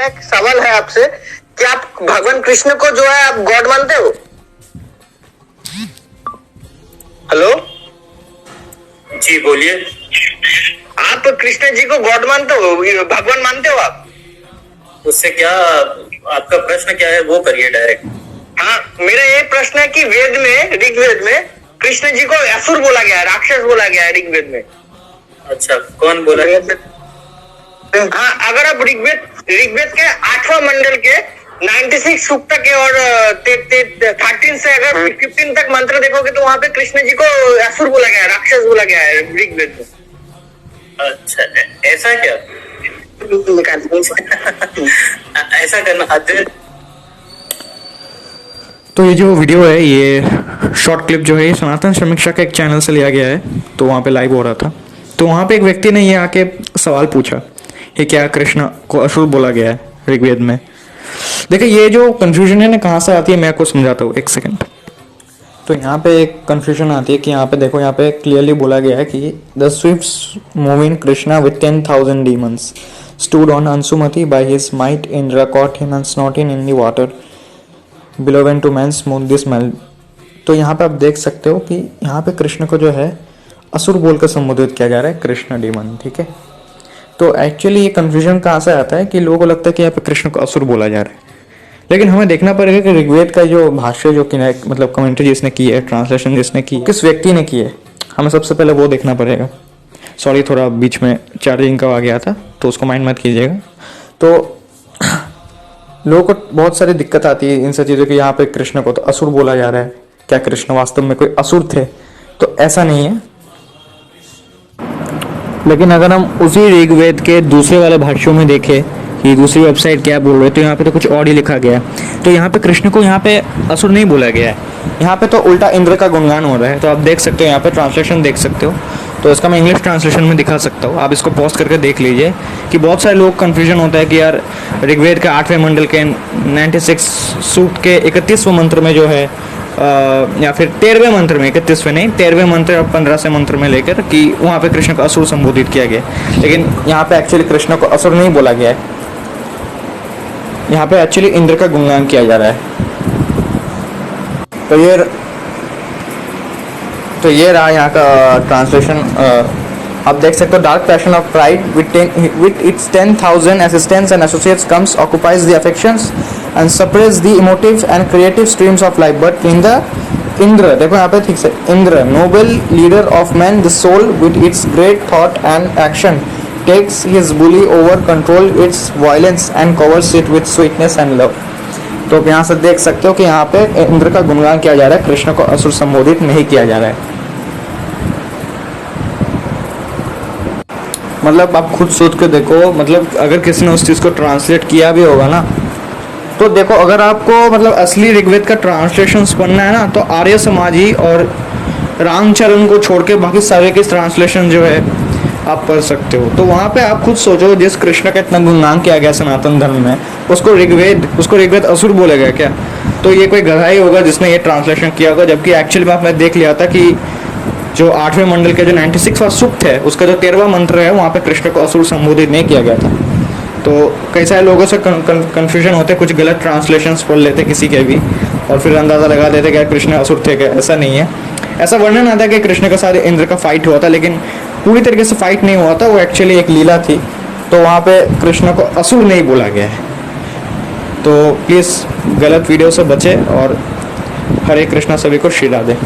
मेरा एक सवाल है आपसे कि आप भगवान कृष्ण को जो है आप गॉड मानते हो? हेलो जी बोलिए। आप कृष्ण जी को गॉड मानते हो, भगवान मानते हो आप? उससे क्या, आपका प्रश्न क्या है वो करिए डायरेक्ट। हाँ, मेरा ये प्रश्न है कि वेद में, ऋग्वेद में कृष्ण जी को असुर बोला गया है, राक्षस बोला गया है ऋग्वेद में। अच्छा, कौन बोला? हाँ, अगर आप ऋग्वेद के 8वां मंडल के 96 सूक्त के और 13 से अगर 15 तक मंत्र देखोगे तो वहां पे कृष्ण जी को असुर बोला गया है, राक्षस बोला गया है ऋग्वेद में। अच्छा, ऐसा क्या? ऐसा करना अध्ययन। तो ये जो वीडियो है, ये शॉर्ट क्लिप जो है, ये सनातन समीक्षा के एक चैनल से लिया गया है। तो वहाँ पे लाइव हो रहा था, तो वहाँ पे एक व्यक्ति ने ये आके सवाल पूछा, ये क्या कृष्ण को असुर बोला गया है ऋग्वेद में? देखिए, ये जो कंफ्यूजन है ना, कहाँ से आती है मैं आपको समझाता हूँ, एक सेकंड। तो यहाँ पे एक कंफ्यूजन आती है कि यहाँ पे देखो, यहाँ पे क्लियरली बोला गया है कि the Swift moving Krishna with 10,000 demons stood on Ansumati by his might. Indra caught him and snorting in the water below went to man smooth this mel. तो यहाँ पे आप देख सकते हो कि यहाँ पे कृष्ण को जो है असुर बोलकर संबोधित किया जा रहा है, कृष्ण डीमन, ठीक है। तो एक्चुअली ये कंफ्यूजन कहाँ से आता है कि लोगों को लगता है कि यहाँ पे कृष्ण को असुर बोला जा रहा है, लेकिन हमें देखना पड़ेगा कि ऋग्वेद का जो भाष्य जो कि मतलब कमेंट्री जिसने की है, ट्रांसलेशन जिसने की, किस व्यक्ति ने की है, हमें सबसे पहले वो देखना पड़ेगा। सॉरी, थोड़ा बीच में चार्जिंग का आ गया था, तो उसको माइंड मत कीजिएगा। तो लोगों को बहुत सारी दिक्कत आती है इन सब चीज़ों की। यहाँ पे कृष्ण को तो असुर बोला जा रहा है, क्या कृष्ण वास्तव में कोई असुर थे? तो ऐसा नहीं है। लेकिन अगर हम उसी ऋग्वेद के दूसरे वाले भाष्यों में देखें कि दूसरी वेबसाइट क्या बोल रहे हैं, तो यहाँ पे तो कुछ और ही लिखा गया है। तो यहाँ पे कृष्ण को यहाँ पे असुर नहीं बोला गया है, यहाँ पे तो उल्टा इंद्र का गुणगान हो रहा है। तो आप देख सकते हो, यहाँ पे ट्रांसलेशन देख सकते हो। तो इसका मैं इंग्लिश ट्रांसलेशन में दिखा सकता हूँ, आप इसको पॉज करके देख लीजिए कि बहुत सारे लोग कन्फ्यूजन होता है कि यार ऋग्वेद के 8वें मंडल के 96 सूक्त के 31वें मंत्र में जो है या फिर 13वें मंत्र में, 31वें नहीं, 13वें मंत्र और 15 से मंत्र में लेकर कि वहाँ पे कृष्ण को असुर संबोधित किया गया, लेकिन यहाँ पे एक्चुअली कृष्ण को असुर नहीं बोला गया है। यहाँ पे एक्चुअली इंद्र का गुणगान किया जा रहा है। तो ये रहा यहाँ का ट्रांसलेशन। आप देख सकते हो, dark passion of pride with its 10,000 assistants and associates comes occupies the affections and suppress the emotive and creative streams of life, but in the Indra, देखो यहाँ पे ठीक से, Indra, noble leader of man, the soul with its great thought and action takes his bully over, control its violence and covers it with sweetness and love। तो यहाँ से देख सकते हो कि यहाँ पे इंद्र का गुणगान किया जा रहा है, कृष्ण को असुर संबोधित नहीं किया जा रहा है। मतलब आप खुद सोच के देखो, मतलब अगर किसी ने उस चीज़ को ट्रांसलेट किया भी होगा ना, तो देखो, अगर आपको मतलब असली ऋग्वेद का ट्रांसलेशन पढ़ना है ना, तो आर्य समाजी और रामचरण को छोड़ के बाकी सारे के ट्रांसलेशन जो है आप पढ़ सकते हो। तो वहाँ पे आप खुद सोचो, जिस कृष्ण का इतना गुणगान किया गया सनातन धर्म में, उसको ऋग्वेद असुर बोलेगा क्या? तो ये कोई गधा ही होगा जिसने ये ट्रांसलेशन किया होगा। जबकि एक्चुअली में आपने देख लिया था कि जो 8वें मंडल के जो 96वां सूक्त है, उसका जो 13वां मंत्र है, वहाँ पे कृष्ण को असुर संबोधित नहीं किया गया था। तो कई सारे लोगों से कन्फ्यूजन होते, कुछ गलत ट्रांसलेशंस पढ़ लेते किसी के भी, और फिर अंदाज़ा लगा देते कि कृष्ण असुर थे क्या। ऐसा नहीं है। ऐसा वर्णन आता है कि कृष्ण के साथ इंद्र का फाइट हुआ था, लेकिन पूरी तरीके से फाइट नहीं हुआ था, वो एक्चुअली एक लीला थी। तो वहाँ पे कृष्ण को असुर नहीं बोला गया है। तो प्लीज़ गलत वीडियो से बचें और हरे कृष्णा सभी को श्री राधे।